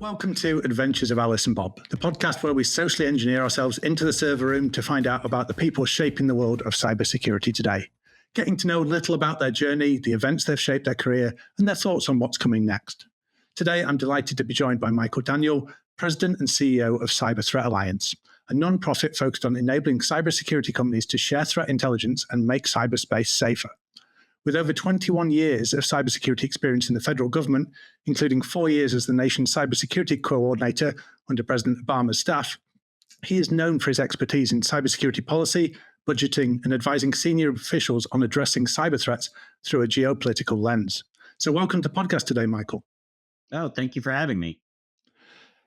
Welcome to Adventures of Alice and Bob, the podcast where we socially engineer ourselves into the server room to find out about the people shaping the world of cybersecurity today, getting to know a little about their journey, the events that have shaped their career, and their thoughts on what's coming next. Today, I'm delighted to be joined by Michael Daniel, President and CEO of Cyber Threat Alliance, a non-profit focused on enabling cybersecurity companies to share threat intelligence and make cyberspace safer. With over 21 years of cybersecurity experience in the federal government, including 4 years as the nation's Cybersecurity Coordinator under President Obama's staff, he is known for his expertise in cybersecurity policy, budgeting, and advising senior officials on addressing cyber threats through a geopolitical lens. So welcome to the podcast today, Michael. Oh, thank you for having me.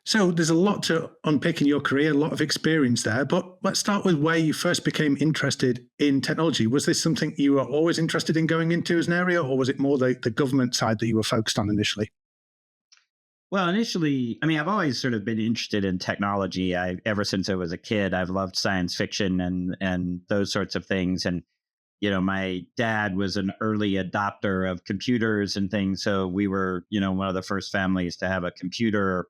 So there's a lot to unpick in your career, a lot of experience there, but let's start with where you first became interested in technology. Was this something you were always interested in going into as an area, or was it more the government side that you were focused on initially? Well, initially, I've always sort of been interested in technology. Ever since I was a kid, I've loved science fiction and those sorts of things. And, my dad was an early adopter of computers and things. So we were, one of the first families to have a computer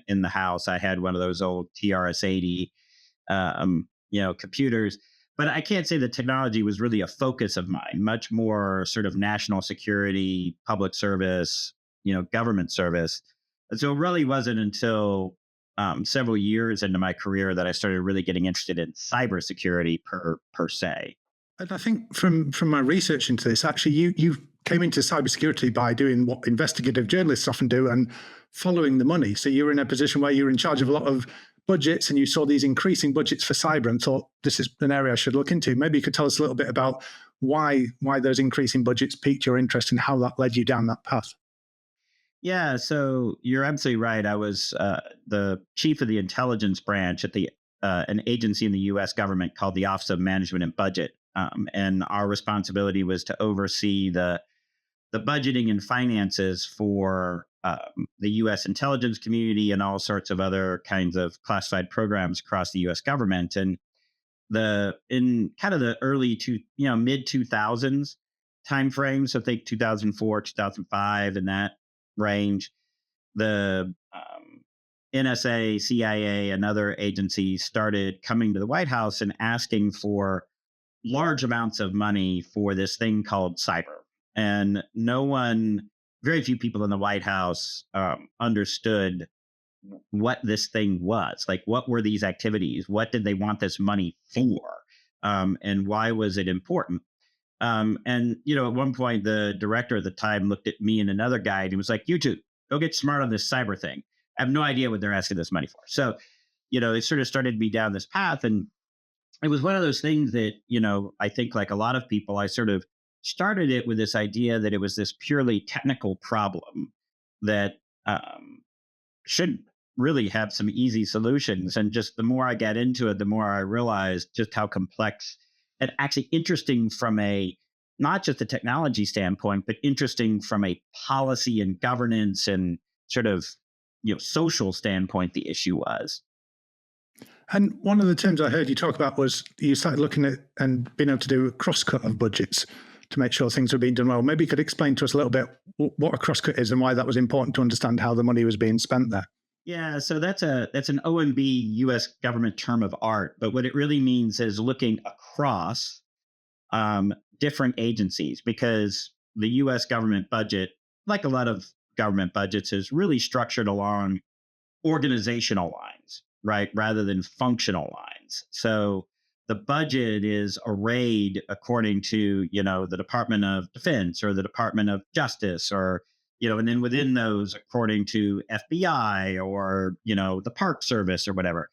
in the house. I had one of those old TRS-80, computers. But I can't say that technology was really a focus of mine, much more sort of national security, public service, government service. And so it really wasn't until several years into my career that I started really getting interested in cybersecurity per se. And I think from my research into this, actually, you came into cybersecurity by doing what investigative journalists often do and following the money. So you were in a position where you were in charge of a lot of budgets and you saw these increasing budgets for cyber and thought, this is an area I should look into. Maybe you could tell us a little bit about why those increasing budgets piqued your interest and how that led you down that path. Yeah, so you're absolutely right. I was the chief of the intelligence branch at an agency in the U.S. government called the Office of Management and Budget. And our responsibility was to oversee the budgeting and finances for the U.S. intelligence community and all sorts of other kinds of classified programs across the U.S. government. And in kind of the mid 2000s timeframe, so think 2004, 2005, in that range, the NSA, CIA, and other agencies started coming to the White House and asking for large amounts of money for this thing called cyber. And very few people in the White House understood what this thing was. Like, what were these activities? What did they want this money for? And why was it important? And at one point, the director at the time looked at me and another guy and he was like, "You two, go get smart on this cyber thing. I have no idea what they're asking this money for." So, it sort of started me down this path. And it was one of those things that, I think like a lot of people, I sort of started it with this idea that it was this purely technical problem that should really have some easy solutions. And just the more I got into it, the more I realized just how complex and actually interesting from not just a technology standpoint, but interesting from a policy and governance and sort of, social standpoint, the issue was. And one of the terms I heard you talk about was you started looking at and being able to do a cross-cut of budgets to make sure things were being done well. Maybe you could explain to us a little bit what a cross-cut is and why that was important to understand how the money was being spent there. Yeah, so that's an OMB U.S. government term of art, but what it really means is looking across different agencies, because the U.S. government budget, like a lot of government budgets, is really structured along organizational lines, right, rather than functional lines. So the budget is arrayed according to, the Department of Defense or the Department of Justice, or, and then within those, according to FBI or, the Park Service or whatever.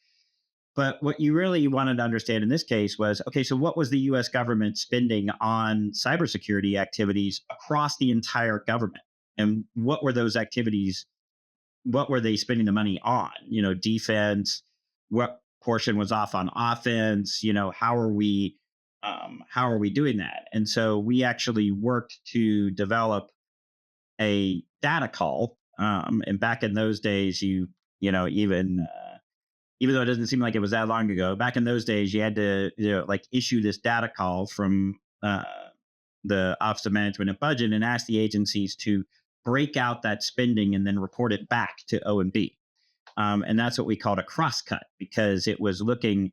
But what you really wanted to understand in this case was, okay, so what was the U.S. government spending on cybersecurity activities across the entire government? And what were those activities? What were they spending the money on? Defense. What portion was off on offense? How are we doing that? And so we actually worked to develop a data call. And back in those days, even though it doesn't seem like it was that long ago, back in those days, you had to issue this data call from the Office of Management and Budget and ask the agencies to break out that spending and then report it back to OMB. And that's what we called a crosscut, because it was looking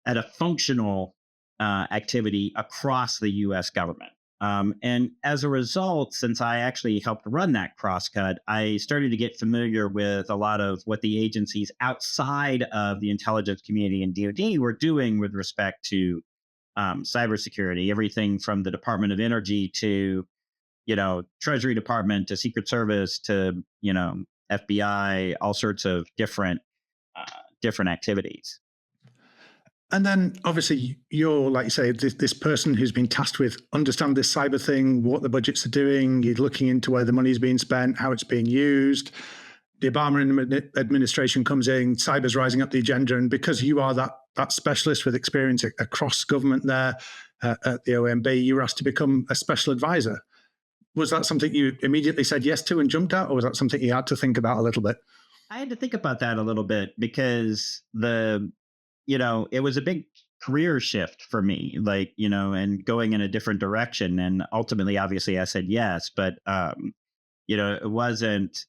at a functional activity across the US government. And as a result, since I actually helped run that crosscut, I started to get familiar with a lot of what the agencies outside of the intelligence community and DoD were doing with respect to cybersecurity. Everything from the Department of Energy to Treasury Department to Secret Service to FBI, all sorts of uh, different activities. And then obviously you're, like you say, this person who's been tasked with understand this cyber thing, what the budgets are doing, you're looking into where the money's being spent, how it's being used. The Obama administration comes in, cyber's rising up the agenda. And because you are that specialist with experience across government there at the OMB, you were asked to become a special advisor. Was that something you immediately said yes to and jumped at, or was that something you had to think about a little bit? I had to think about that a little bit because it was a big career shift for me, and going in a different direction. And ultimately, obviously, I said yes, but it wasn't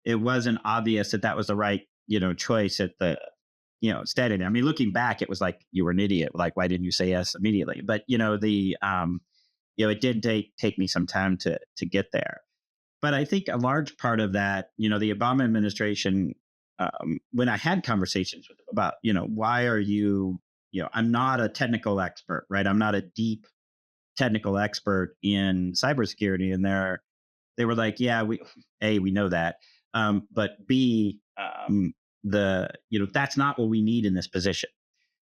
obvious that was the right choice at the steady. I mean, looking back, it was like you were an idiot. Like, why didn't you say yes immediately? But it did take me some time to get there. But I think a large part of that, the Obama administration, when I had conversations with them about, why are you, I'm not a technical expert, right? I'm not a deep technical expert in cybersecurity. And they were like, yeah, we know that. But B, that's not what we need in this position.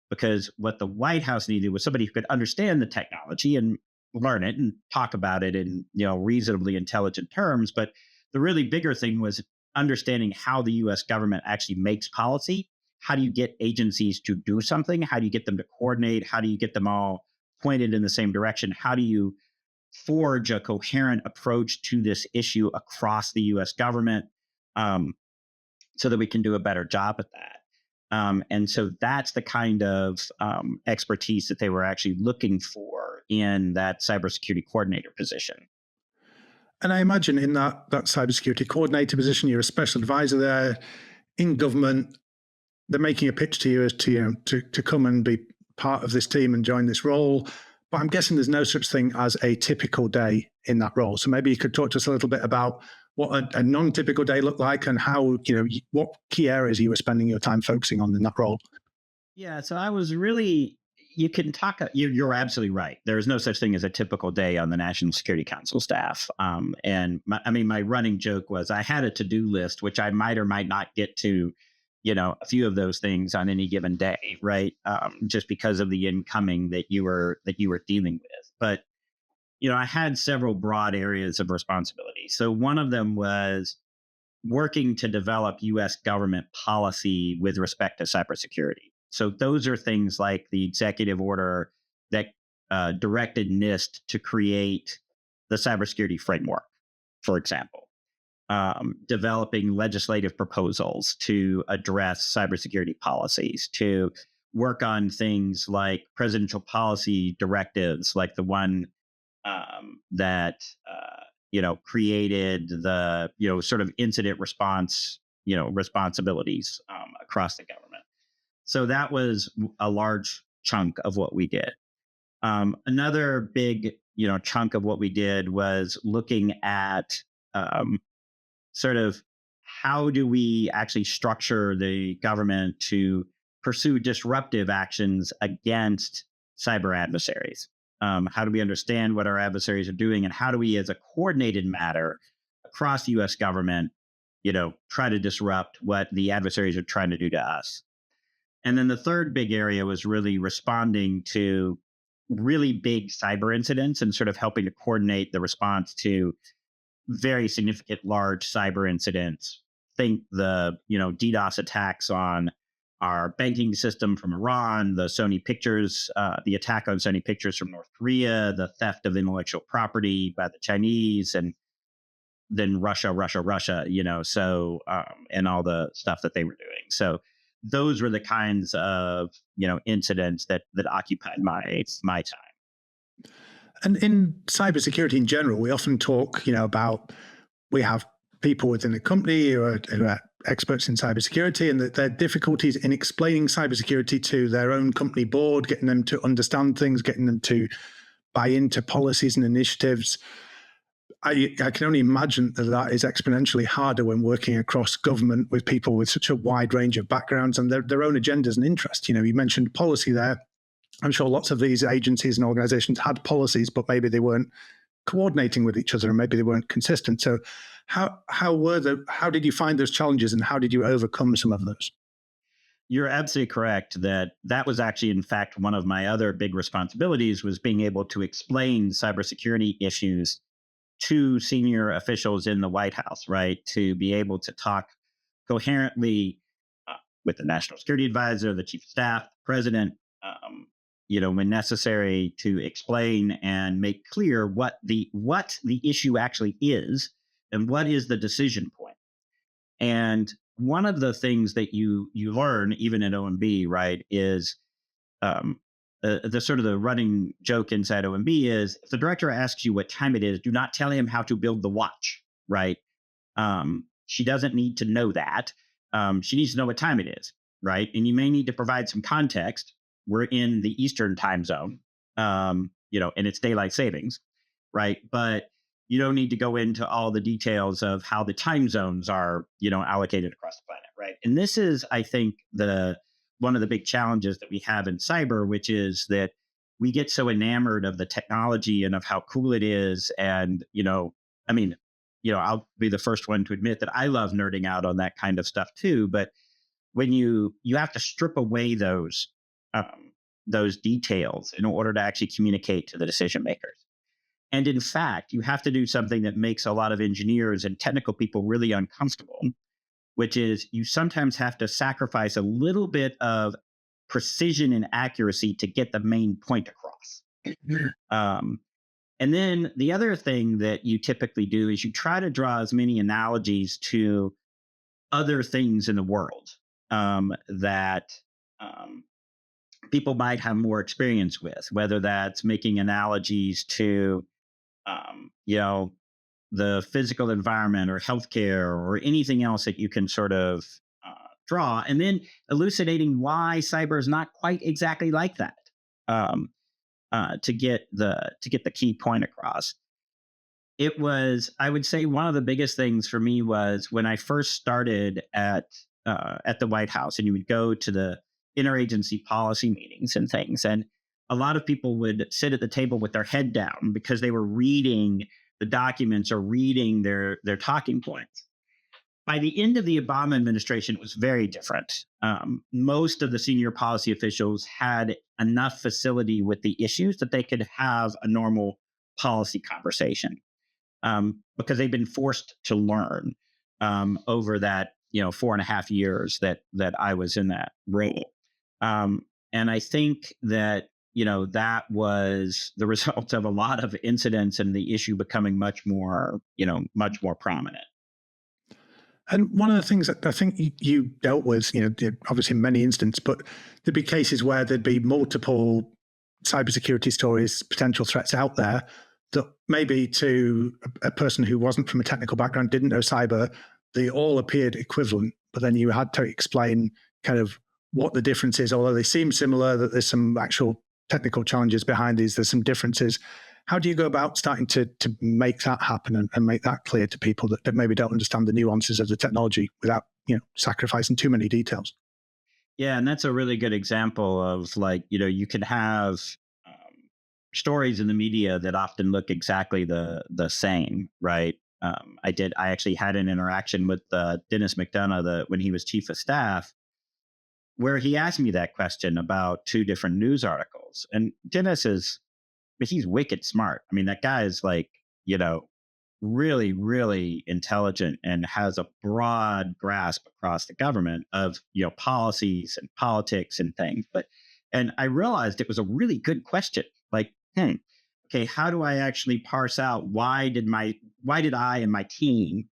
Because what the White House needed was somebody who could understand the technology and learn it and talk about it in reasonably intelligent terms. But the really bigger thing was understanding how the U.S. government actually makes policy. How do you get agencies to do something? How do you get them to coordinate? How do you get them all pointed in the same direction? How do you forge a coherent approach to this issue across the U.S. government, so that we can do a better job at that? And so that's the kind of expertise that they were actually looking for in that cybersecurity coordinator position. And I imagine in that cybersecurity coordinator position, you're a special advisor there in government. They're making a pitch to you as to come and be part of this team and join this role. But I'm guessing there's no such thing as a typical day in that role. So maybe you could talk to us a little bit about what a non-typical day looked like and how, what key areas you were spending your time focusing on in that role. Yeah, so I was really, you can talk, you're absolutely right. There is no such thing as a typical day on the National Security Council staff. My running joke was I had a to-do list, which I might or might not get to, a few of those things on any given day, right? Just because of the incoming that you were dealing with. But I had several broad areas of responsibility. So one of them was working to develop U.S. government policy with respect to cybersecurity. So those are things like the executive order that directed NIST to create the cybersecurity framework, for example. Developing legislative proposals to address cybersecurity policies, to work on things like presidential policy directives, like the one that created the sort of incident response responsibilities across the government. So that was a large chunk of what we did. Another big chunk of what we did was looking at sort of how do we actually structure the government to pursue disruptive actions against cyber adversaries. How do we understand what our adversaries are doing, and how do we, as a coordinated matter across the U.S. government, try to disrupt what the adversaries are trying to do to us? And then the third big area was really responding to really big cyber incidents and sort of helping to coordinate the response to very significant large cyber incidents. Think the DDoS attacks on our banking system from Iran, the Sony Pictures, the attack on Sony Pictures from North Korea, the theft of intellectual property by the Chinese, and then Russia, and all the stuff that they were doing. So those were the kinds of incidents that occupied my time. And in cybersecurity in general, we often talk, about we have people within the company who are experts in cybersecurity, and that their difficulties in explaining cybersecurity to their own company board, getting them to understand things, getting them to buy into policies and initiatives. I can only imagine that that is exponentially harder when working across government with people with such a wide range of backgrounds and their own agendas and interests. You mentioned policy there. I'm sure lots of these agencies and organizations had policies, but maybe they weren't coordinating with each other and maybe they weren't consistent. So how did you find those challenges and how did you overcome some of those? You're absolutely correct that was actually, in fact, one of my other big responsibilities was being able to explain cybersecurity issues to senior officials in the White House, right? To be able to talk coherently with the National Security Advisor, the Chief of Staff, the President, when necessary, to explain and make clear what the issue actually is and what is the decision point. And one of the things that you learn even at OMB, right, is um, the sort of the running joke inside OMB is if the director asks you what time it is, do not tell him how to build the watch, right? She doesn't need to know that. She needs to know what time it is, right? And you may need to provide some context. We're in the Eastern time zone, and it's daylight savings, right? But you don't need to go into all the details of how the time zones are, allocated across the planet, right? And this is, I think, one of the big challenges that we have in cyber, which is that we get so enamored of the technology and of how cool it is. And, I'll be the first one to admit that I love nerding out on that kind of stuff too. But when you have to strip away those details in order to actually communicate to the decision makers. And in fact, you have to do something that makes a lot of engineers and technical people really uncomfortable, which is you sometimes have to sacrifice a little bit of precision and accuracy to get the main point across. And then the other thing that you typically do is you try to draw as many analogies to other things in the world that people might have more experience with, whether that's making analogies to, the physical environment or healthcare or anything else that you can sort of draw, and then elucidating why cyber is not quite exactly like that to get the key point across. It was, I would say, one of the biggest things for me was when I first started at the White House, and you would go to the interagency policy meetings and things, and a lot of people would sit at the table with their head down because they were reading the documents or reading their talking points. By the end of the Obama administration, it was very different. Most of the senior policy officials had enough facility with the issues that they could have a normal policy conversation because they've been forced to learn over that 4.5 years that I was in that role. And I think that that was the result of a lot of incidents and the issue becoming much more prominent. And one of the things that I think you dealt with, obviously in many instances, but there'd be cases where there'd be multiple cybersecurity stories, potential threats out there that maybe to a person who wasn't from a technical background, didn't know cyber, they all appeared equivalent, but then you had to explain kind of what the difference is, although they seem similar, that there's some actual technical challenges behind these, there's some differences. How do you go about starting to make that happen and make that clear to people that maybe don't understand the nuances of the technology without sacrificing too many details? Yeah, and that's a really good example of you can have stories in the media that often look exactly the same, right? I actually had an interaction with Dennis McDonough when he was chief of staff, where he asked me that question about two different news articles. And Dennis he's wicked smart. I mean, that guy is really, really intelligent and has a broad grasp across the government of, policies and politics and things. And I realized it was a really good question. Okay, how do I actually parse out why did I and my team,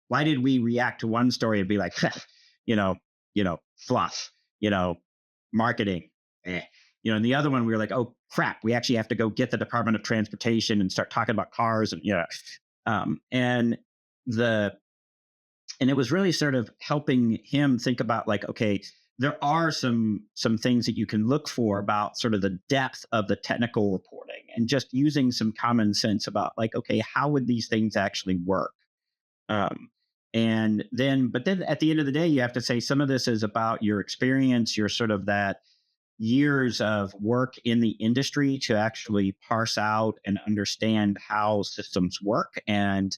why did we react to one story and be like, fluff, marketing, and the other one, we were like, oh crap, we actually have to go get the Department of Transportation and start talking about cars. And and And it was really sort of helping him think about like, okay, there are some things that you can look for about sort of the depth of the technical reporting, and just using some common sense about like, okay, how would these things actually work? Um, and then, but then at the end of the day, you have to say some of this is about your experience, your sort of that years of work in the industry to actually parse out and understand how systems work, and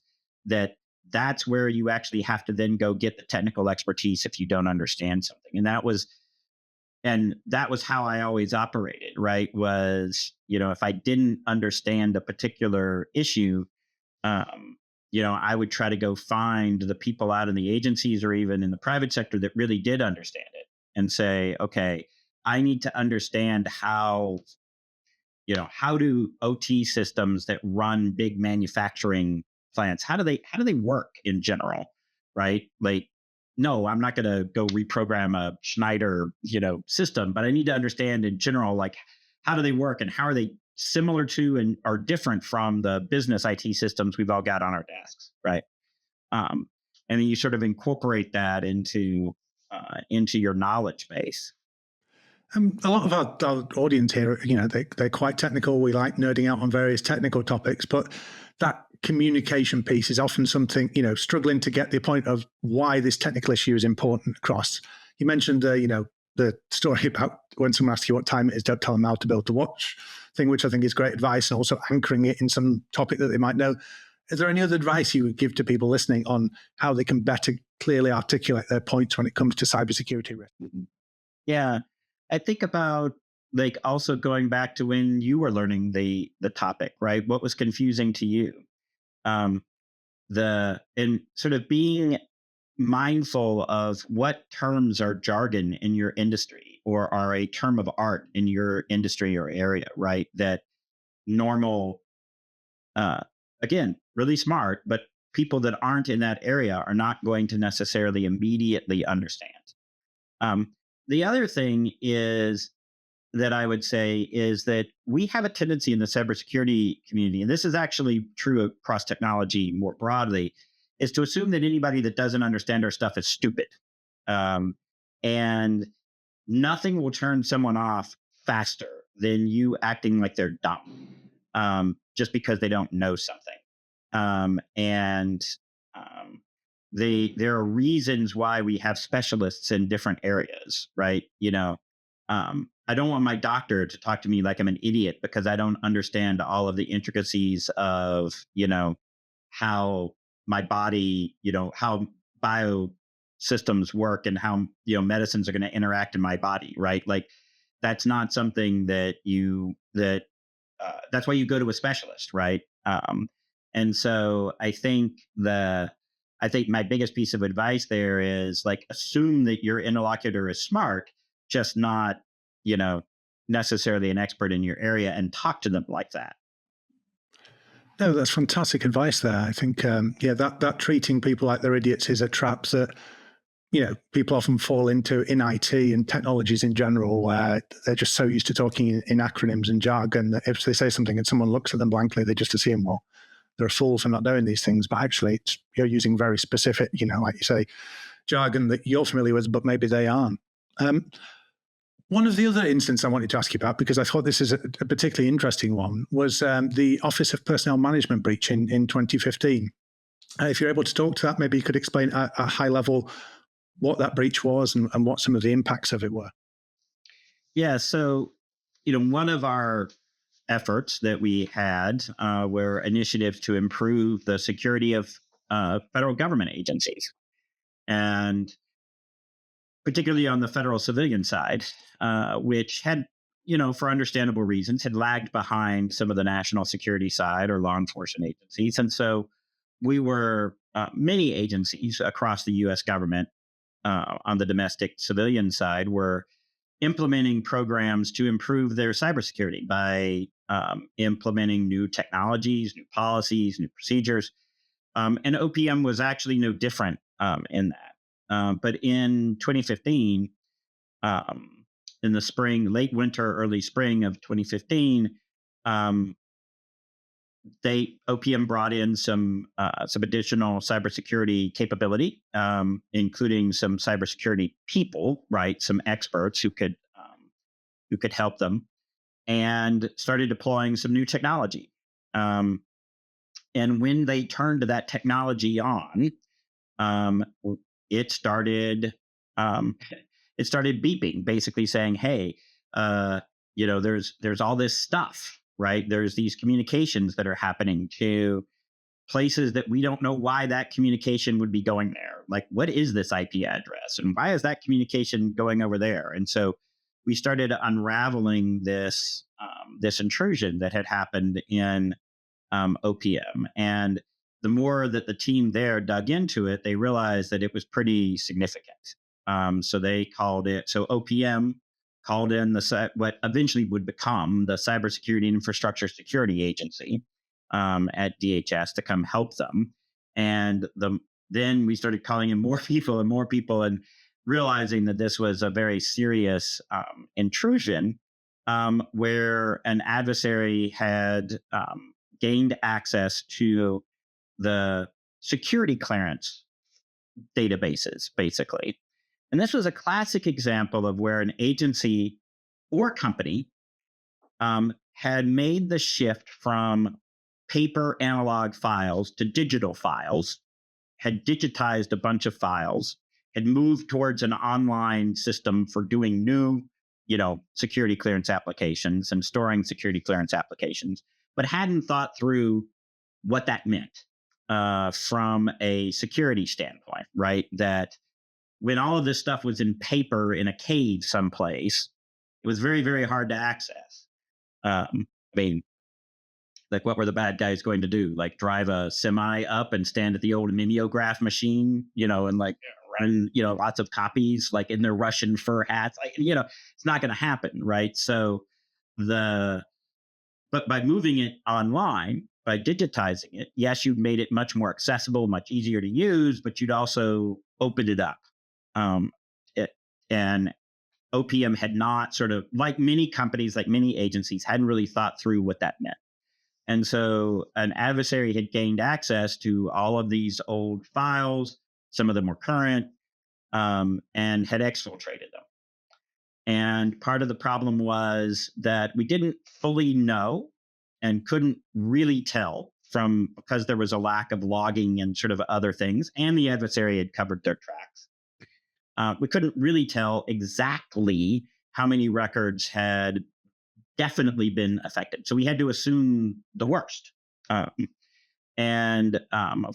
that's where you actually have to then go get the technical expertise if you don't understand something. And that was how I always operated, right? Was, if I didn't understand a particular issue, um, I would try to go find the people out in the agencies or even in the private sector that really did understand it, and say, okay, I need to understand how do OT systems that run big manufacturing plants, how do they work in general, right? Like, no, I'm not going to go reprogram a Schneider, system, but I need to understand in general, like, how do they work and how are they similar to and are different from the business IT systems we've all got on our desks, right? Um, and then you sort of incorporate that into your knowledge base. A lot of our audience here, they're quite technical. We like nerding out on various technical topics, but that communication piece is often something, struggling to get the point of why this technical issue is important across. You mentioned, the story about when someone asks you what time it is, don't tell them how to build the watch thing, which I think is great advice, and also anchoring it in some topic that they might know. Is there any other advice you would give to people listening on how they can better clearly articulate their points when it comes to cybersecurity risk? Yeah. I think about like also going back to when you were learning the topic, right? What was confusing to you? Um, and sort of being mindful of what terms are jargon in your industry or are a term of art in your industry or area, right? That normal, uh, again, really smart, but people that aren't in that area are not going to necessarily immediately understand. Um, the other thing is that I would say is that we have a tendency in the cybersecurity community, and this is actually true across technology more broadly, is to assume that anybody that doesn't understand our stuff is stupid. Um, and nothing will turn someone off faster than you acting like they're dumb, just because they don't know something. And um, there are reasons why we have specialists in different areas, right? I don't want my doctor to talk to me like I'm an idiot because I don't understand all of the intricacies of, how my body, how bio systems work and how, medicines are going to interact in my body, right? Like, that's not something that's why you go to a specialist, right? And so I think my biggest piece of advice there is like assume that your interlocutor is smart, just not, you know, necessarily an expert in your area, and talk to them like that. No, that's fantastic advice there. I think, that treating people like they're idiots is a trap that, people often fall into in IT and technologies in general, where they're just so used to talking in acronyms and jargon that if they say something and someone looks at them blankly, they just assume, well, they're a fool for not knowing these things. But actually, you're using very specific, like you say, jargon that you're familiar with, but maybe they aren't. One of the other incidents I wanted to ask you about, because I thought this is a particularly interesting one, was the Office of Personnel Management breach in 2015. If you're able to talk to that, maybe you could explain at a high level what that breach was and what some of the impacts of it were. Yeah. So, one of our efforts that we had were initiatives to improve the security of federal government agencies, and particularly on the federal civilian side, which had, for understandable reasons, had lagged behind some of the national security side or law enforcement agencies. And so we were, many agencies across the US government on the domestic civilian side were implementing programs to improve their cybersecurity by implementing new technologies, new policies, new procedures. And OPM was actually no different in that. But in 2015, um, in the spring, late winter, early spring of 2015, um, OPM brought in some additional cybersecurity capability, including some cybersecurity people, right? Some experts who could help them, and started deploying some new technology. Um, and when they turned that technology on, um, it started um, it started beeping, basically saying, "Hey, uh, there's all this stuff, right? There's these communications that are happening to places that we don't know why that communication would be going there. Like, what is this IP address, and why is that communication going over there?" And so we started unraveling this intrusion that had happened in OPM. And the more that the team there dug into it, they realized that it was pretty significant. So they called it, so OPM called in what eventually would become the Cybersecurity Infrastructure Security Agency at DHS to come help them. And then we started calling in more people and realizing that this was a very serious intrusion, where an adversary had gained access to the security clearance databases, basically. And this was a classic example of where an agency or company had made the shift from paper analog files to digital files, had digitized a bunch of files, had moved towards an online system for doing new, security clearance applications and storing security clearance applications, but hadn't thought through what that meant from a security standpoint, right? That when all of this stuff was in paper in a cave someplace, it was very, very hard to access. I mean, like, what were the bad guys going to do? Like, drive a semi up and stand at the old mimeograph machine, and like run, lots of copies, like in their Russian fur hats. Like, it's not going to happen, right? So but by moving it online, by digitizing it, yes, you've made it much more accessible, much easier to use, but you'd also opened it up. Um, and OPM had not, sort of like many companies, like many agencies, hadn't really thought through what that meant. And so an adversary had gained access to all of these old files, some of them were current, and had exfiltrated them. And part of the problem was that we didn't fully know and couldn't really tell, because there was a lack of logging and sort of other things, and the adversary had covered their tracks. We couldn't really tell exactly how many records had definitely been affected. So we had to assume the worst. Of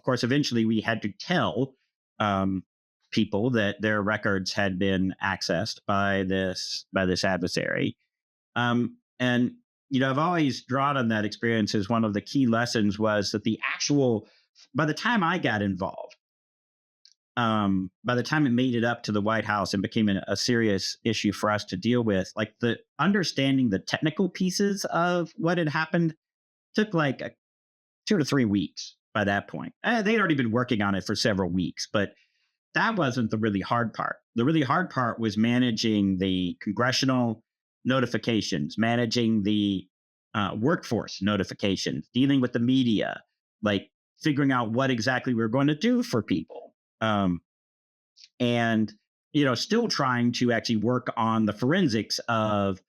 course, eventually we had to tell people that their records had been accessed by this adversary. And I've always drawn on that experience as one of the key lessons, was that by the time I got involved, by the time it made it up to the White House and became a serious issue for us to deal with, like, the understanding the technical pieces of what had happened took like 2 to 3 weeks by that point. They'd already been working on it for several weeks, but that wasn't the really hard part. The really hard part was managing the congressional notifications, managing the workforce notifications, dealing with the media, like figuring out what exactly we were going to do for people. And still trying to actually work on the forensics of,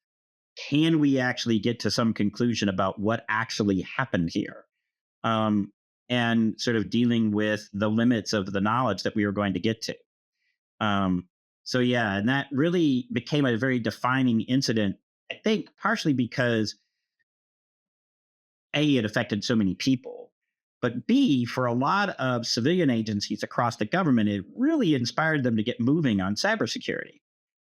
can we actually get to some conclusion about what actually happened here? And sort of dealing with the limits of the knowledge that we were going to get to. So yeah, and that really became a very defining incident, I think partially because A, it affected so many people, but B, for a lot of civilian agencies across the government, it really inspired them to get moving on cybersecurity.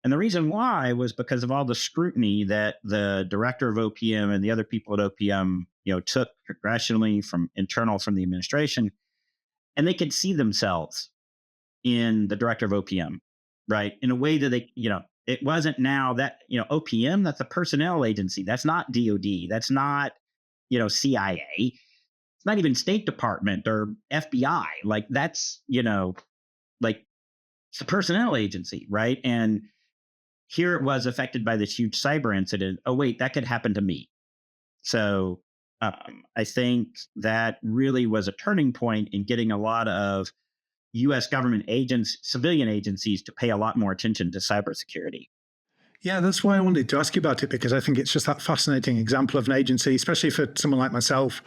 And the reason why was because of all the scrutiny that the director of OPM and the other people at OPM, took congressionally, from the administration, and they could see themselves in the director of OPM, right? In a way that it wasn't now that, OPM, that's a personnel agency. That's not DOD. That's not, CIA. It's not even State Department or FBI. Like, that's, like, it's a personnel agency, right? And here it was affected by this huge cyber incident. Oh, wait, that could happen to me. So I think that really was a turning point in getting a lot of US government agents, civilian agencies, to pay a lot more attention to cybersecurity. Yeah, that's why I wanted to ask you about it, because I think it's just that fascinating example of an agency, especially for someone like myself.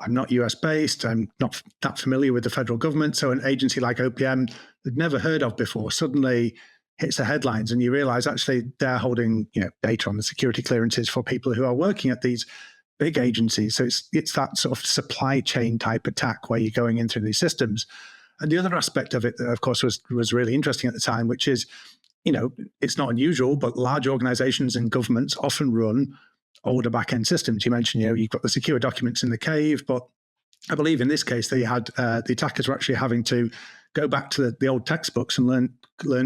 I'm not US based. I'm not that familiar with the federal government. So an agency like OPM, they'd never heard of before, suddenly hits the headlines, and you realize actually they're holding, data on the security clearances for people who are working at these big agencies. So it's that sort of supply chain type attack where you're going into these systems. And the other aspect of it that, of course, was really interesting at the time, which is, it's not unusual, but large organizations and governments often run older back-end systems. You mentioned, you've got the secure documents in the cave, but I believe in this case they had the attackers were actually having to go back to the old textbooks and learn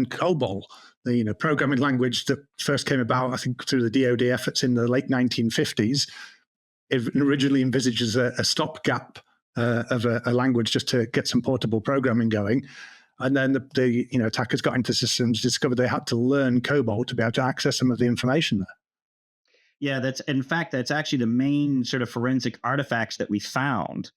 COBOL, the programming language that first came about, I think, through the DoD efforts in the late 1950s. It originally envisages a stopgap of a language just to get some portable programming going. And then the attackers got into systems, discovered they had to learn COBOL to be able to access some of the information there. Yeah, that's actually the main sort of forensic artifacts that we found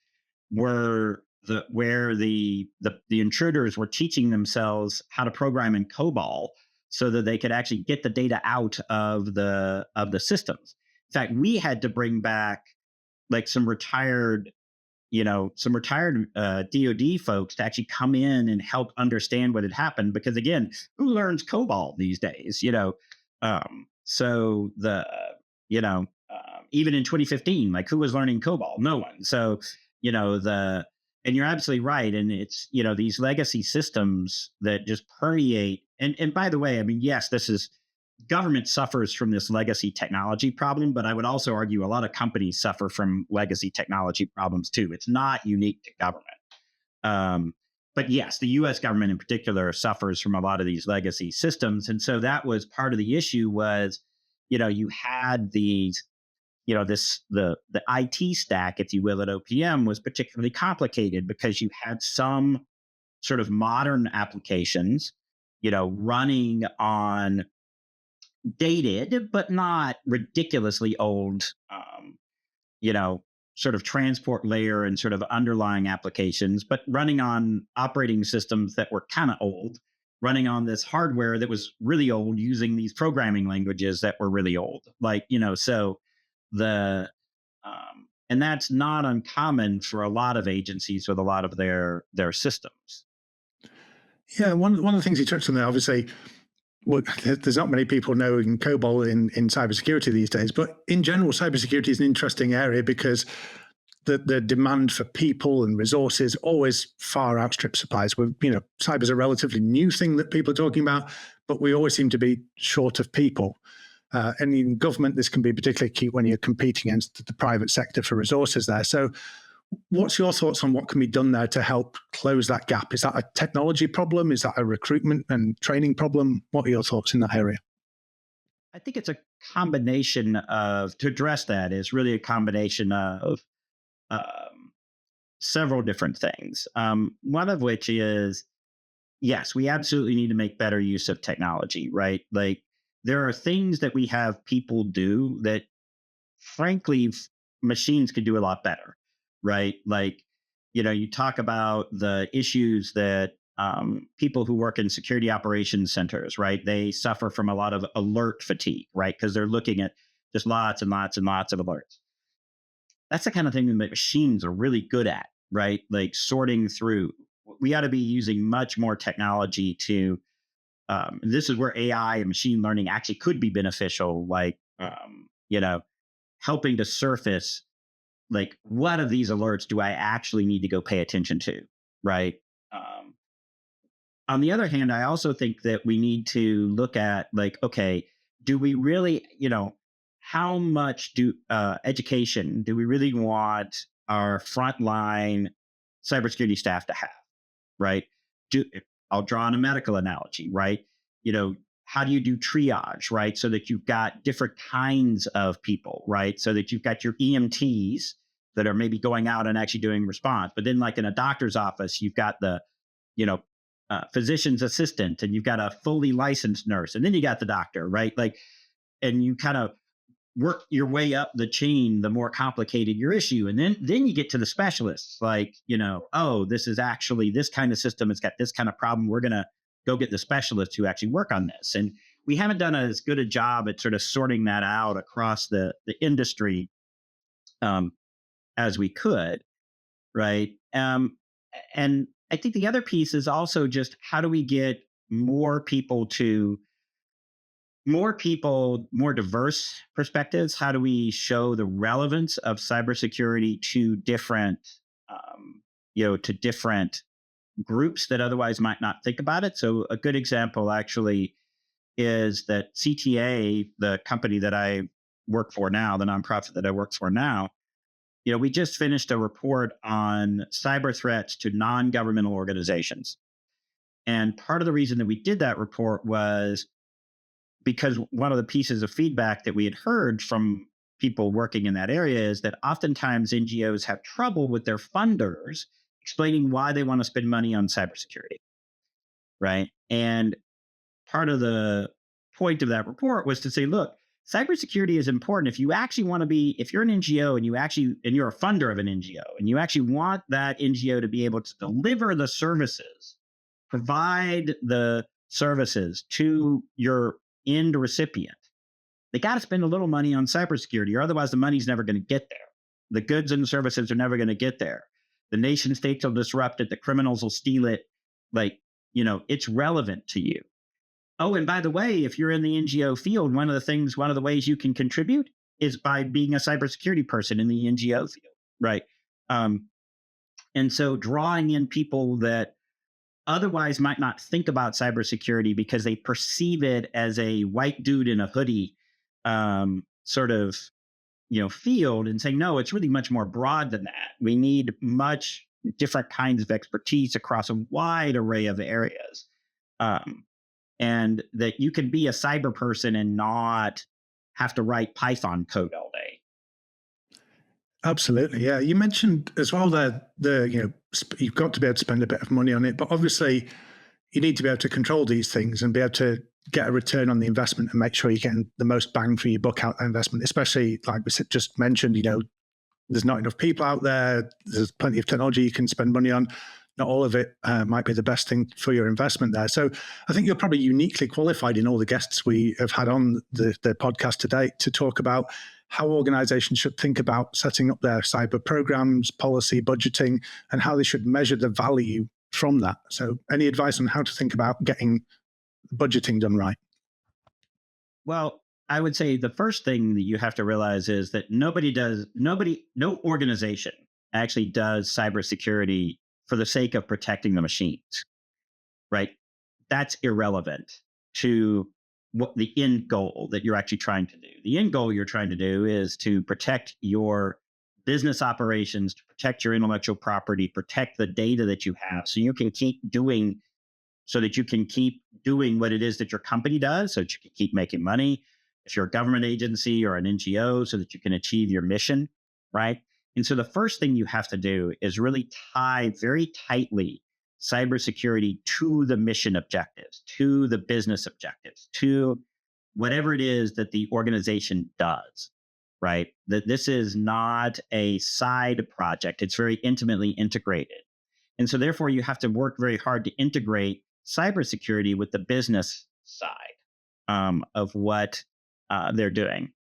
were the intruders were teaching themselves how to program in COBOL so that they could actually get the data out of the systems. In fact, we had to bring back like some retired DoD folks to actually come in and help understand what had happened. Because again, who learns COBOL these days? So even in 2015, like who was learning COBOL? No one. So and you're absolutely right. And it's these legacy systems that just permeate. And by the way, I mean, yes, this is government suffers from this legacy technology problem, but I would also argue a lot of companies suffer from legacy technology problems too. It's not unique to government. But yes, the US government in particular suffers from a lot of these legacy systems. And so that was part of the issue was, you had these, the IT stack, if you will, at OPM was particularly complicated because you had some sort of modern applications, running on dated but not ridiculously old, you know, sort of transport layer and sort of underlying applications, but running on operating systems that were kind of old, running on this hardware that was really old, using these programming languages that were really old. So the and that's not uncommon for a lot of agencies with a lot of their systems. Yeah, one of the things you touched on there, obviously, well, there's not many people knowing COBOL in cybersecurity these days, but in general, cybersecurity is an interesting area because the demand for people and resources always far outstrips supplies. Cyber's a relatively new thing that people are talking about, but we always seem to be short of people. And in government, this can be particularly acute when you're competing against the private sector for resources there. So what's your thoughts on what can be done there to help close that gap? Is that a technology problem? Is that a recruitment and training problem? What are your thoughts in that area? I think it's a combination of to address that is really a combination of um, several different things. One of which is yes, we absolutely need to make better use of technology, right? Like there are things that we have people do that frankly machines could do a lot better, right? Like you talk about the issues that people who work in security operations centers, right? They suffer from a lot of alert fatigue, right? Because they're looking at just lots and lots and lots of alerts. That's the kind of thing that machines are really good at, right? Like sorting through. We ought to be using much more technology to. And this is where AI and machine learning actually could be beneficial, like helping to surface like what of these alerts do I actually need to go pay attention to, right? Um, on the other hand, I also think that we need to look at like, okay, do we really, how much do education do we really want our frontline cybersecurity staff to have, right? Do I'll draw on a medical analogy, right? You know, how do you do triage, right? So that you've got different kinds of people, right? So that you've got your EMTs that are maybe going out and actually doing response, but then like in a doctor's office, you've got the, you know, physician's assistant, and you've got a fully licensed nurse, and then you got the doctor, right? Like, and you kind of work your way up the chain, the more complicated your issue. And then you get to the specialists, like, oh, this is actually this kind of system. It's got this kind of problem. We're going to go get the specialists who actually work on this. And we haven't done as good a job at sort of sorting that out across the industry as we could. Right. And I think the other piece is also just how do we get more more diverse perspectives? How do we show the relevance of cybersecurity to different groups that otherwise might not think about it? So a good example actually is that CTA, the company that I work for now, the nonprofit that I work for now, we just finished a report on cyber threats to non-governmental organizations. And part of the reason that we did that report was because one of the pieces of feedback that we had heard from people working in that area is that oftentimes NGOs have trouble with their funders explaining why they want to spend money on cybersecurity, right? And part of the point of that report was to say, look, cybersecurity is important. If you actually want to if you're an NGO and you're a funder of an NGO and you actually want that NGO to be able to deliver the services, provide the services to your end recipient, they got to spend a little money on cybersecurity, or otherwise the money's never going to get there. The goods and services are never going to get there. The nation states will disrupt it. The criminals will steal it. It's relevant to you. Oh, and by the way, if you're in the NGO field, one of the ways you can contribute is by being a cybersecurity person in the NGO field, right? And so drawing in people that otherwise might not think about cybersecurity because they perceive it as a white dude in a hoodie sort of field, and saying, no, it's really much more broad than that. We need much different kinds of expertise across a wide array of areas. And that you can be a cyber person and not have to write Python code all day. Absolutely, yeah. You mentioned as well that you've got to be able to spend a bit of money on it, but obviously you need to be able to control these things and be able to get a return on the investment and make sure you're getting the most bang for your buck out of investment. Especially like we just mentioned, there's not enough people out there. There's plenty of technology you can spend money on. Not all of it might be the best thing for your investment there. So I think you're probably uniquely qualified in all the guests we have had on the podcast to date to talk about how organizations should think about setting up their cyber programs, policy, budgeting, and how they should measure the value from that. So any advice on how to think about getting budgeting done right? Well, I would say the first thing that you have to realize is that no organization actually does cybersecurity for the sake of protecting the machines, right? That's irrelevant to what the end goal that you're actually trying to do. The end goal you're trying to do is to protect your business operations, to protect your intellectual property, protect the data that you have, so that you can keep doing what it is that your company does, so that you can keep making money. If you're a government agency or an NGO, so that you can achieve your mission, right? And so the first thing you have to do is really tie very tightly cybersecurity to the mission objectives, to the business objectives, to whatever it is that the organization does, right? That this is not a side project. It's very intimately integrated. And so therefore you have to work very hard to integrate cybersecurity with the business side of what they're doing.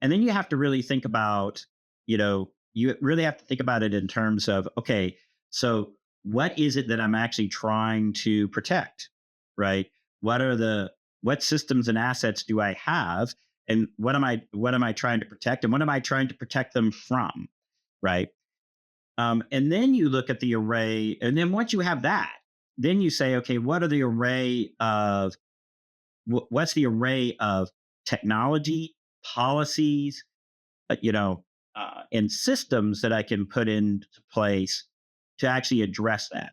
And then you have to really think about, you really have to think about it in terms of, okay, so what is it that I'm actually trying to protect, right? What systems and assets do I have? And what am I trying to protect? And what am I trying to protect them from, right? And then you look at the array. And then once you have that, then you say, okay, what's the array of technology, policies, and systems that I can put into place to actually address that,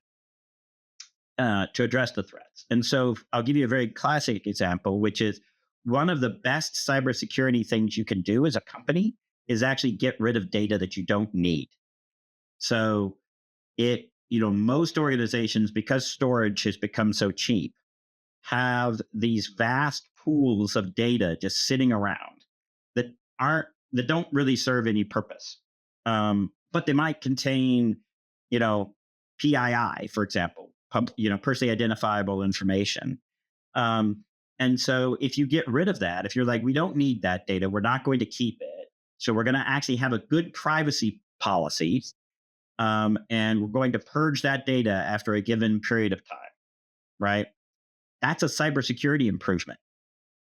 to address the threats. And so I'll give you a very classic example, which is one of the best cybersecurity things you can do as a company is actually get rid of data that you don't need. So most organizations, because storage has become so cheap, have these vast pools of data just sitting around that aren't that don't really serve any purpose. But they might contain, you know, PII, for example, personally identifiable information. Um, and so if you get rid of that, if you're like, we don't need that data, we're not going to keep it. So we're going to actually have a good privacy policy, and we're going to purge that data after a given period of time, right? That's a cybersecurity improvement.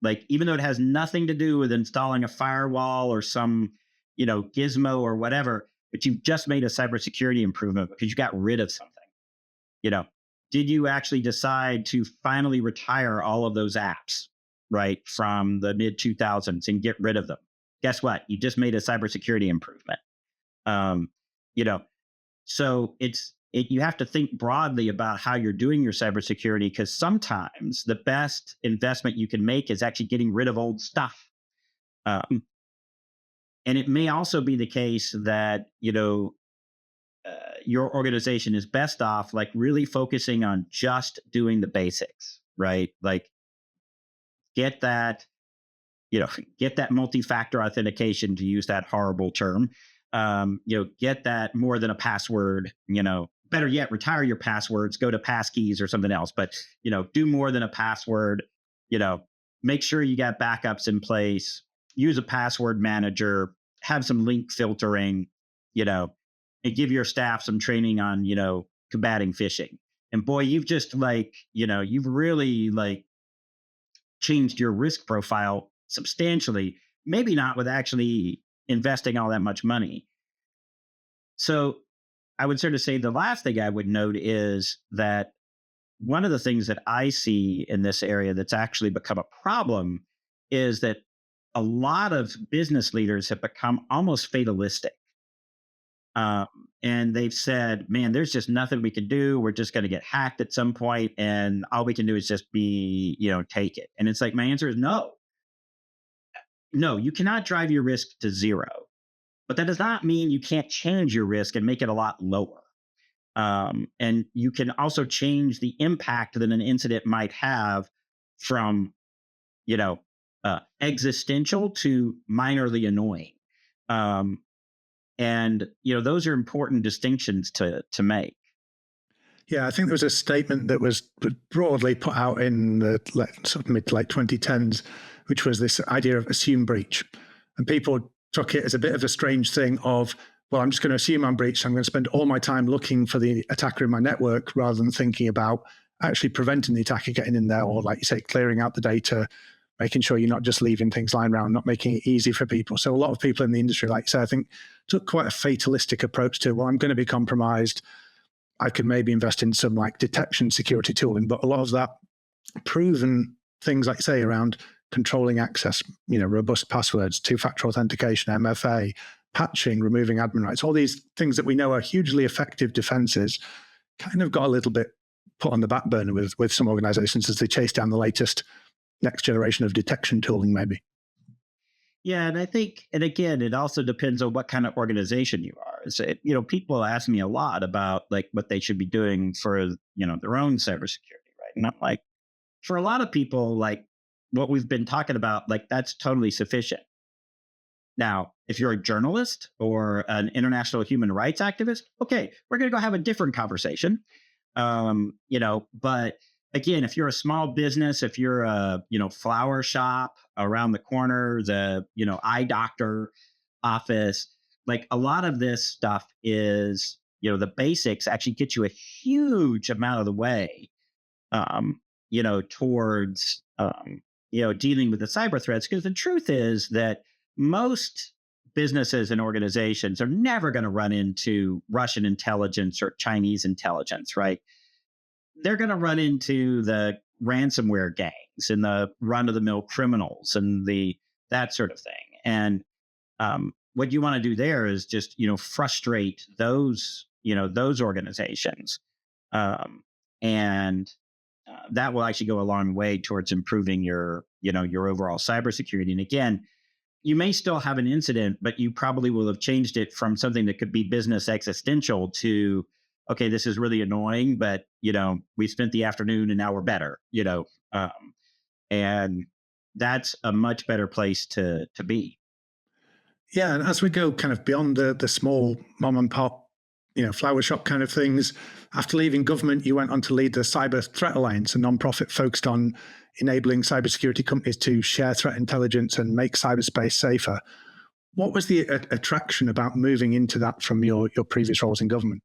Like, even though it has nothing to do with installing a firewall or some, gizmo or whatever, but you've just made a cybersecurity improvement because you got rid of something. You know, did you actually decide to finally retire all of those apps, right, from the mid 2000s and get rid of them? Guess what? You just made a cybersecurity improvement. Um, you know, so you have to think broadly about how you're doing your cybersecurity, because sometimes the best investment you can make is actually getting rid of old stuff. Um, and it may also be the case that, your organization is best off like really focusing on just doing the basics, right? Like, get that get that multi-factor authentication, to use that horrible term. Get that more than a password. Better yet, retire your passwords, go to passkeys or something else. But do more than a password. Make sure you got backups in place. Use a password manager. Have some link filtering. And give your staff some training on combating phishing. And boy, you've just you've really changed your risk profile substantially, maybe not with actually investing all that much money. So I would sort of say the last thing I would note is that one of the things that I see in this area that's actually become a problem is that a lot of business leaders have become almost fatalistic. Um, and they've said, man, there's just nothing we can do. We're just going to get hacked at some point, and all we can do is just take it. And it's like, my answer is no. No, you cannot drive your risk to zero, but that does not mean you can't change your risk and make it a lot lower. And you can also change the impact that an incident might have from, existential to minorly annoying. And those are important distinctions to make. Yeah, I think there was a statement that was broadly put out in the sort of mid to late 2010s, which was this idea of assume breach. And people took it as a bit of a strange thing of, well, I'm just going to assume I'm breached. I'm going to spend all my time looking for the attacker in my network rather than thinking about actually preventing the attacker getting in there, or, like you say, clearing out the data, making sure you're not just leaving things lying around, not making it easy for people. So a lot of people in the industry, like you say, I think took quite a fatalistic approach to, well, I'm going to be compromised. I could maybe invest in some like detection security tooling, but a lot of that proven things, like you say, around controlling access, robust passwords, two-factor authentication, MFA, patching, removing admin rights, all these things that we know are hugely effective defenses, kind of got a little bit put on the back burner with some organizations as they chase down the latest next generation of detection tooling, maybe. Yeah, and I think, and again, it also depends on what kind of organization you are. So, people ask me a lot about like what they should be doing for, their own cybersecurity, right? And I'm like, for a lot of people, like what we've been talking about, like that's totally sufficient. Now, if you're a journalist or an international human rights activist, okay, we're going to go have a different conversation. But again, if you're a small business, if you're a, flower shop around the corner, the, eye doctor office, like a lot of this stuff is, the basics actually get you a huge amount of the way, towards, dealing with the cyber threats. Because the truth is that most businesses and organizations are never going to run into Russian intelligence or Chinese intelligence, right? They're going to run into the ransomware gangs and the run-of-the-mill criminals and that sort of thing. And what you want to do there is just frustrate those organizations, and that will actually go a long way towards improving your overall cybersecurity. And again, you may still have an incident, but you probably will have changed it from something that could be business existential to, okay, this is really annoying, but we spent the afternoon and now we're better, and that's a much better place to be. Yeah, and as we go kind of beyond the small mom and pop, flower shop kind of things, after leaving government, you went on to lead the Cyber Threat Alliance, a nonprofit focused on enabling cybersecurity companies to share threat intelligence and make cyberspace safer. What was the attraction about moving into that from your previous roles in government?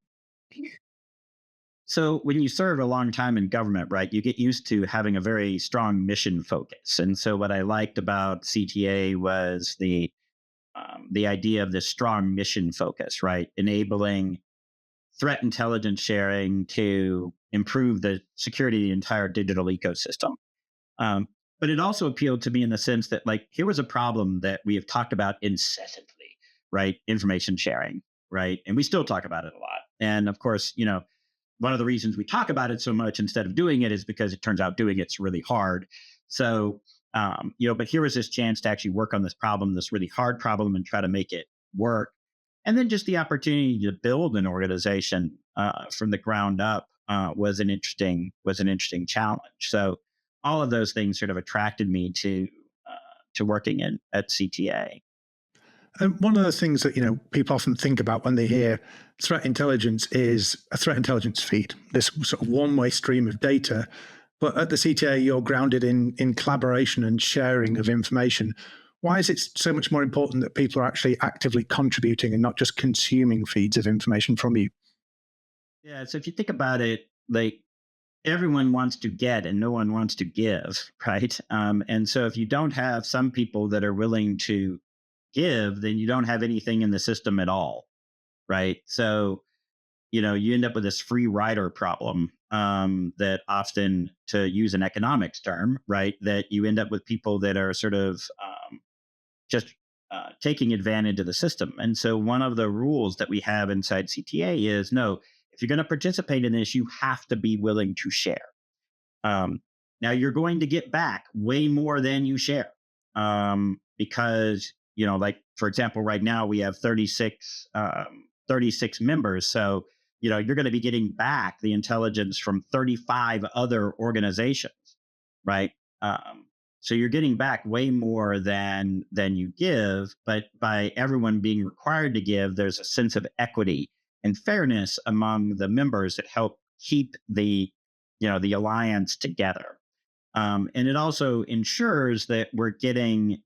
So when you serve a long time in government, right, you get used to having a very strong mission focus. And so what I liked about CTA was the idea of this strong mission focus, right, enabling threat intelligence sharing to improve the security of the entire digital ecosystem. Um, but it also appealed to me in the sense that, like, here was a problem that we have talked about incessantly, right? Information sharing, right? And we still talk about it a lot. And of course, one of the reasons we talk about it so much instead of doing it is because it turns out doing it's really hard. So, but here was this chance to actually work on this problem, this really hard problem, and try to make it work. And then just the opportunity to build an organization from the ground up was an interesting challenge. So all of those things sort of attracted me to working in at CTA. And one of the things that people often think about when they hear threat intelligence is a threat intelligence feed, this sort of one-way stream of data. But at the CTA, you're grounded in collaboration and sharing of information. Why is it so much more important that people are actually actively contributing and not just consuming feeds of information from you? Yeah. So if you think about it, like, everyone wants to get and no one wants to give, right? And so if you don't have some people that are willing to give, then you don't have anything in the system at all, right? So you end up with this free rider problem, that often, to use an economics term, right, that you end up with people that are sort of just taking advantage of the system. And so one of the rules that we have inside CTA is, no, if you're going to participate in this, you have to be willing to share. Um, Now you're going to get back way more than you share, because, like, for example, right now we have 36 members. So, you're going to be getting back the intelligence from 35 other organizations, right? Um, so you're getting back way more than you give, but by everyone being required to give, there's a sense of equity and fairness among the members that help keep the alliance together. And it also ensures that we're getting,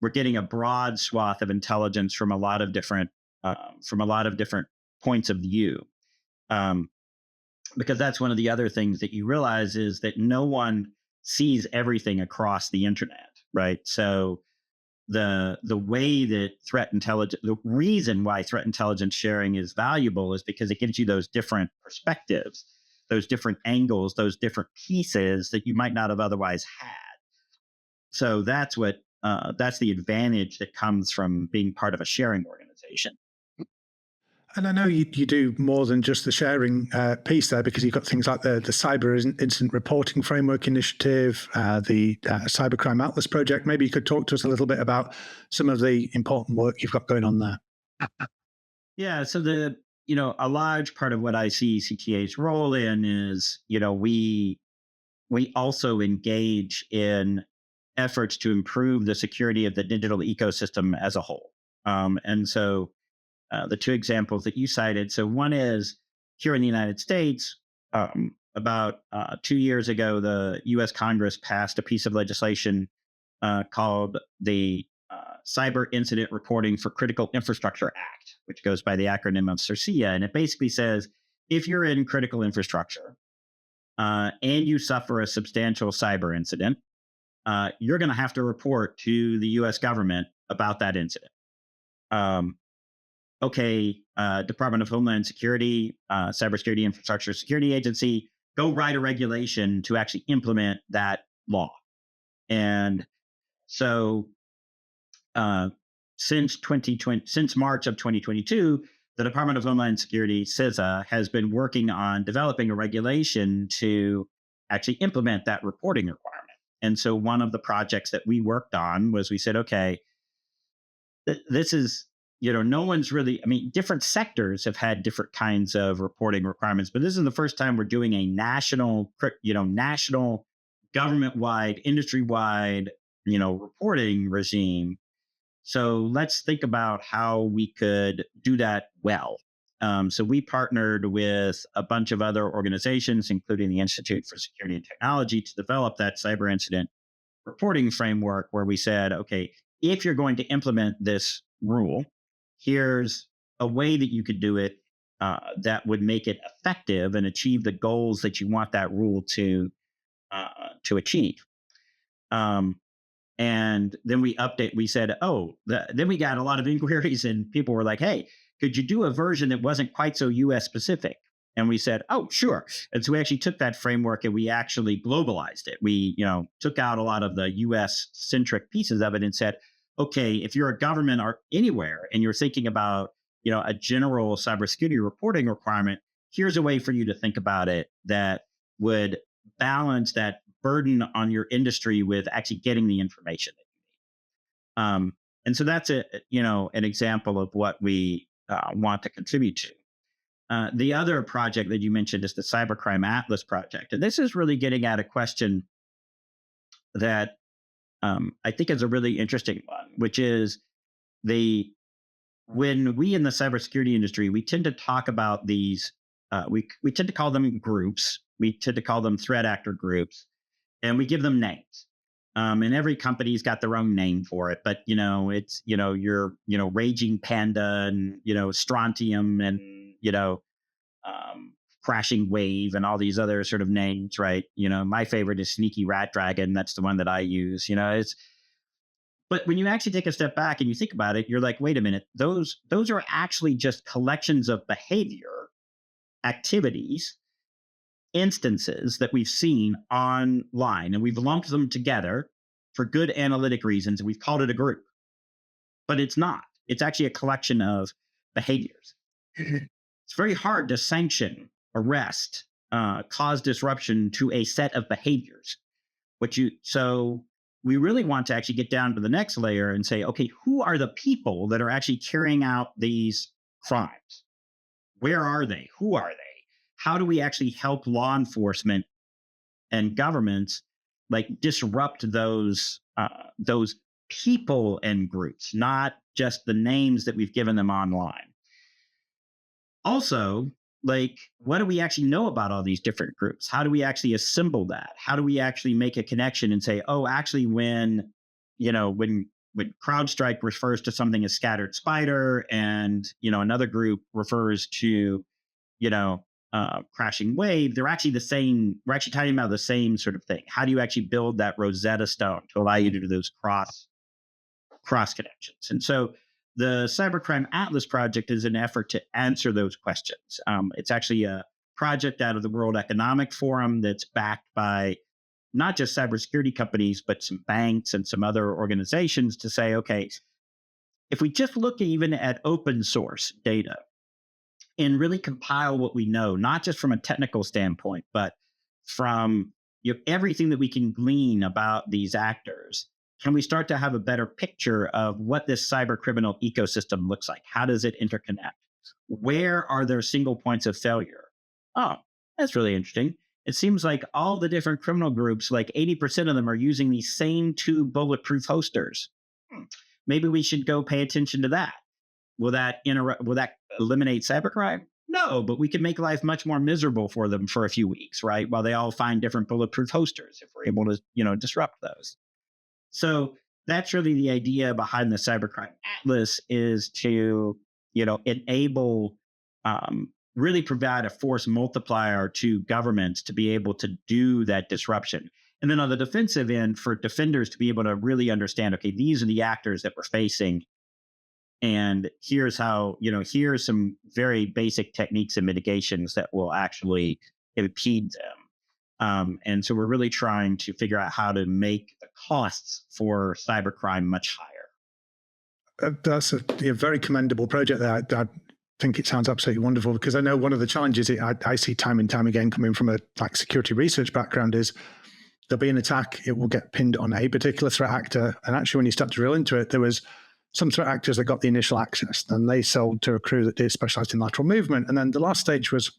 we're getting a broad swath of intelligence from a lot of different points of view. Um, because that's one of the other things that you realize is that no one sees everything across the internet, right? So the way that the reason why threat intelligence sharing is valuable is because it gives you those different perspectives, those different angles, those different pieces that you might not have otherwise had. So that's the advantage that comes from being part of a sharing organization. And I know you do more than just the sharing piece there, because you've got things like the Cyber Incident Reporting Framework Initiative, the Cybercrime Atlas Project. Maybe you could talk to us a little bit about some of the important work you've got going on there. Yeah. So a large part of what I see CTA's role in is, we also engage in efforts to improve the security of the digital ecosystem as a whole. And so the two examples that you cited. So one is here in the United States. About 2 years ago, the U.S. Congress passed a piece of legislation called the Cyber Incident Reporting for Critical Infrastructure Act, which goes by the acronym of CIRCIA. And it basically says, if you're in critical infrastructure and you suffer a substantial cyber incident, you're going to have to report to the U.S. government about that incident. Um, okay, Department of Homeland Security, Cybersecurity Infrastructure Security Agency, go write a regulation to actually implement that law. And so, since March of 2022, the Department of Homeland Security, CISA, has been working on developing a regulation to actually implement that reporting requirement. And so one of the projects that we worked on was, we said, okay, this is, no one's really, I mean, different sectors have had different kinds of reporting requirements, but this is the first time we're doing a national government wide, industry wide, reporting regime. So let's think about how we could do that well. So we partnered with a bunch of other organizations, including the Institute for Security and Technology, to develop that cyber incident reporting framework where we said, okay, if you're going to implement this rule, here's a way that you could do it that would make it effective and achieve the goals that you want that rule to achieve. Um, and then we said, then we got a lot of inquiries and people were like, hey, could you do a version that wasn't quite so US specific? And we said, oh, sure. And so we actually took that framework and we actually globalized it. We, took out a lot of the US centric pieces of it and said, okay, if you're a government or anywhere and you're thinking about, a general cybersecurity reporting requirement, here's a way for you to think about it that would balance that burden on your industry with actually getting the information that you need. And so that's an example of what we want to contribute to. The other project that you mentioned is the Cybercrime Atlas project. And this is really getting at a question that I think is a really interesting one, which is when we in the cybersecurity industry, we tend to talk about these, we tend to call them groups. We tend to call them threat actor groups, and we give them names. And every company's got their own name for it, but it's your raging panda and strontium and crashing wave and all these other sort of names, right? My favorite is sneaky rat dragon. That's the one that I use. But when you actually take a step back and you think about it, you're like, wait a minute, those are actually just collections of behavior, activities, instances that we've seen online, and we've lumped them together for good analytic reasons, and we've called it a group. But it's not. It's actually a collection of behaviors. It's very hard to sanction, arrest, cause disruption to a set of behaviors. So we really want to actually get down to the next layer and say, okay, who are the people that are actually carrying out these crimes? Where are they? Who are they? How do we actually help law enforcement and governments disrupt those people and groups, not just the names that we've given them online? Also, what do we actually know about all these different groups? How do we actually assemble that? How do we actually make a connection and say, oh, actually, when CrowdStrike refers to something as scattered spider, and another group refers to crashing wave, they're actually the same. We're actually talking about the same sort of thing. How do you actually build that Rosetta Stone to allow you to do those cross connections? And so the Cybercrime Atlas project is an effort to answer those questions. It's actually a project out of the World Economic Forum that's backed by not just cybersecurity companies, but some banks and some other organizations to say, okay, if we just look even at open source data and really compile what we know, not just from a technical standpoint, but from everything that we can glean about these actors, can we start to have a better picture of what this cyber criminal ecosystem looks like? How does it interconnect? Where are there single points of failure? Oh, that's really interesting. It seems like all the different criminal groups, like 80% of them are using these same two bulletproof hosters. Maybe we should go pay attention to that. Will that eliminate cybercrime? No, but we could make life much more miserable for them for a few weeks, right? While they all find different bulletproof hosters if we're able to, disrupt those. So that's really the idea behind the Cybercrime Atlas, is to, enable, really provide a force multiplier to governments to be able to do that disruption. And then on the defensive end, for defenders to be able to really understand, okay, these are the actors that we're facing. And here's how, here's some very basic techniques and mitigations that will actually impede them. And so we're really trying to figure out how to make the costs for cybercrime much higher. That's a very commendable project there. I think it sounds absolutely wonderful, because I know one of the challenges I see time and time again coming from a security research background is there'll be an attack, it will get pinned on a particular threat actor. And actually, when you start to drill into it, there was some threat actors that got the initial access, and they sold to a crew that did specialized in lateral movement. And then the last stage was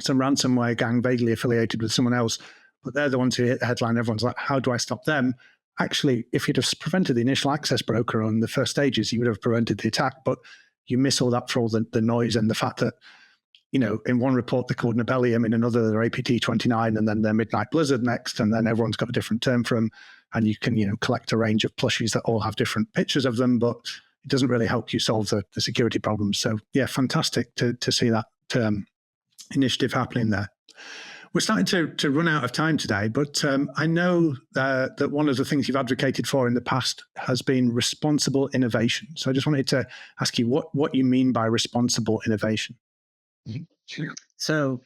some ransomware gang vaguely affiliated with someone else, but they're the ones who hit the headline. Everyone's like, how do I stop them? actually, if you'd have prevented the initial access broker on the first stages, you would have prevented the attack. But you miss all that for all the noise and the fact that, in one report they're called Nobelium, in another they're APT29, and then they're Midnight Blizzard next, and then everyone's got a different term for them. And you can, collect a range of plushies that all have different pictures of them, but it doesn't really help you solve the security problems. So yeah, fantastic to see that initiative happening there. We're starting to run out of time today, but I know that one of the things you've advocated for in the past has been responsible innovation. So I just wanted to ask you what you mean by responsible innovation. Sure. So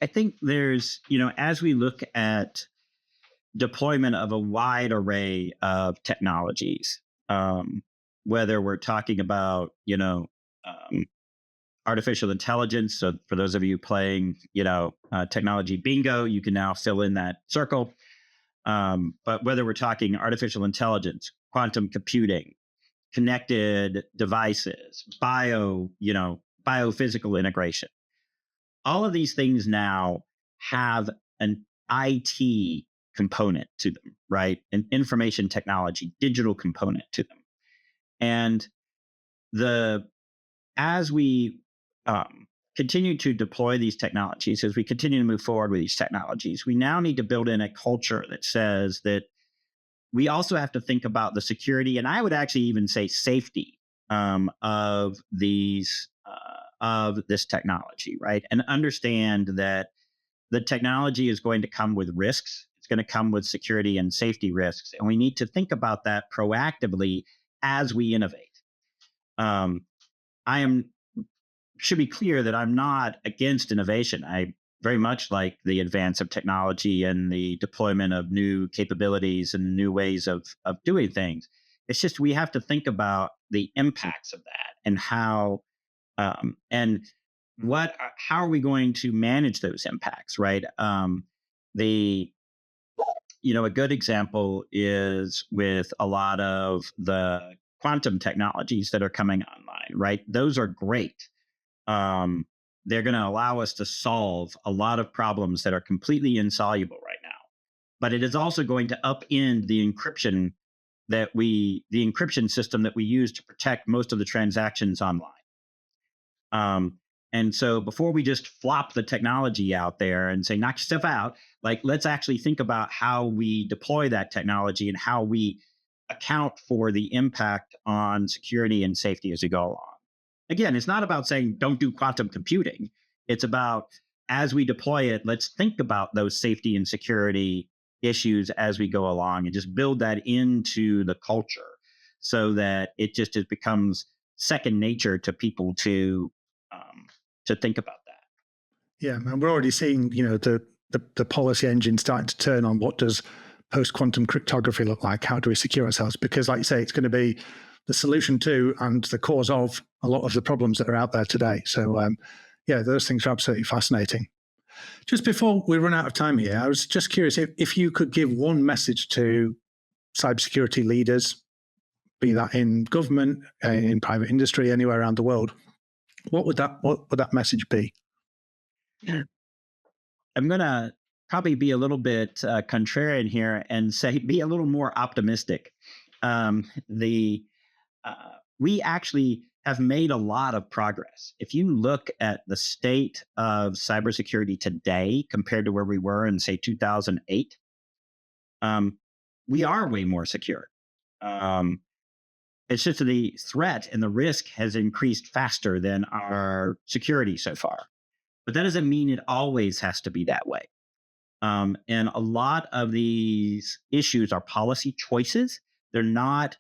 I think there's, as we look at deployment of a wide array of technologies, whether we're talking about, artificial intelligence. So for those of you playing, technology bingo, you can now fill in that circle. But whether we're talking artificial intelligence, quantum computing, connected devices, biophysical integration, all of these things now have an IT component to them, right? An information technology, digital component to them. And as we continue to deploy these technologies, as we continue to move forward with these technologies, we now need to build in a culture that says that we also have to think about the security, and I would actually even say safety of this technology, right? And understand that the technology is going to come with risks. It's going to come with security and safety risks, and we need to think about that proactively as we innovate. Should be clear that I'm not against innovation. I very much like the advance of technology and the deployment of new capabilities and new ways of doing things. It's just we have to think about the impacts of that and how are we going to manage those impacts, right? A good example is with a lot of the quantum technologies that are coming online, right? Those are great. They're going to allow us to solve a lot of problems that are completely insoluble right now. But it is also going to upend the encryption system that we use to protect most of the transactions online. And so before we just flop the technology out there and say, knock stuff out, let's actually think about how we deploy that technology and how we account for the impact on security and safety as we go along. Again, it's not about saying don't do quantum computing. It's about as we deploy it, let's think about those safety and security issues as we go along and just build that into the culture so that it becomes second nature to people to think about that. Yeah, and we're already seeing, the policy engine starting to turn on what does post-quantum cryptography look like? How do we secure ourselves? Because like you say, it's going to be the solution to and the cause of a lot of the problems that are out there today. So those things are absolutely fascinating. Just before we run out of time here, I was just curious if you could give one message to cybersecurity leaders, be that in government, in private industry, anywhere around the world. What would that message be? I'm going to probably be a little bit contrarian here and say be a little more optimistic. We actually have made a lot of progress. If you look at the state of cybersecurity today compared to where we were in, say, 2008, we are way more secure. It's just the threat and the risk has increased faster than our security so far. But that doesn't mean it always has to be that way. And a lot of these issues are policy choices. They're not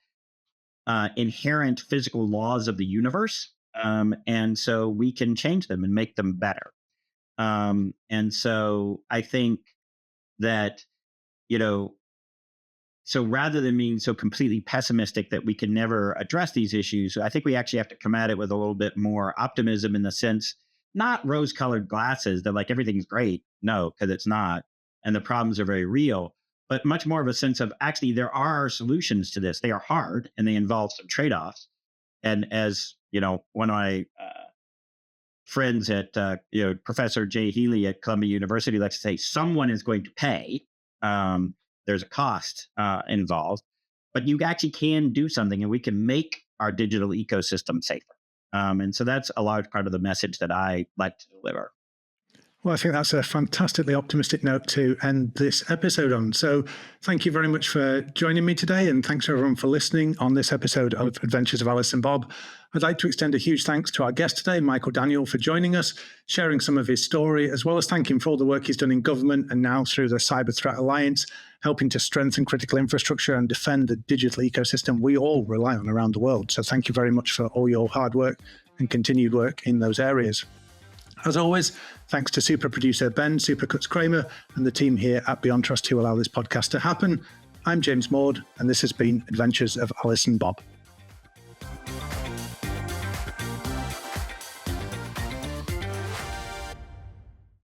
inherent physical laws of the universe. And so we can change them and make them better. And so I think that, so rather than being so completely pessimistic that we can never address these issues, I think we actually have to come at it with a little bit more optimism in the sense, not rose-colored glasses that everything's great. No, because it's not. And the problems are very real, but much more of a sense of actually there are solutions to this. They are hard and they involve some trade-offs. And as, one of my friends at, Professor Jay Healy at Columbia University likes to say, someone is going to pay. there's a cost involved, but you actually can do something, and we can make our digital ecosystem safer. And so that's a large part of the message that I like to deliver. Well, I think that's a fantastically optimistic note to end this episode on. So thank you very much for joining me today, and thanks everyone for listening on this episode of Adventures of Alice and Bob. I'd like to extend a huge thanks to our guest today, Michael Daniel, for joining us, sharing some of his story, as well as thank him for all the work he's done in government and now through the Cyber Threat Alliance, helping to strengthen critical infrastructure and defend the digital ecosystem we all rely on around the world. So thank you very much for all your hard work and continued work in those areas. As always, thanks to super producer Ben Supercuts Kramer and the team here at Beyond Trust who allow this podcast to happen. I'm James Maud, and this has been Adventures of Alice and Bob.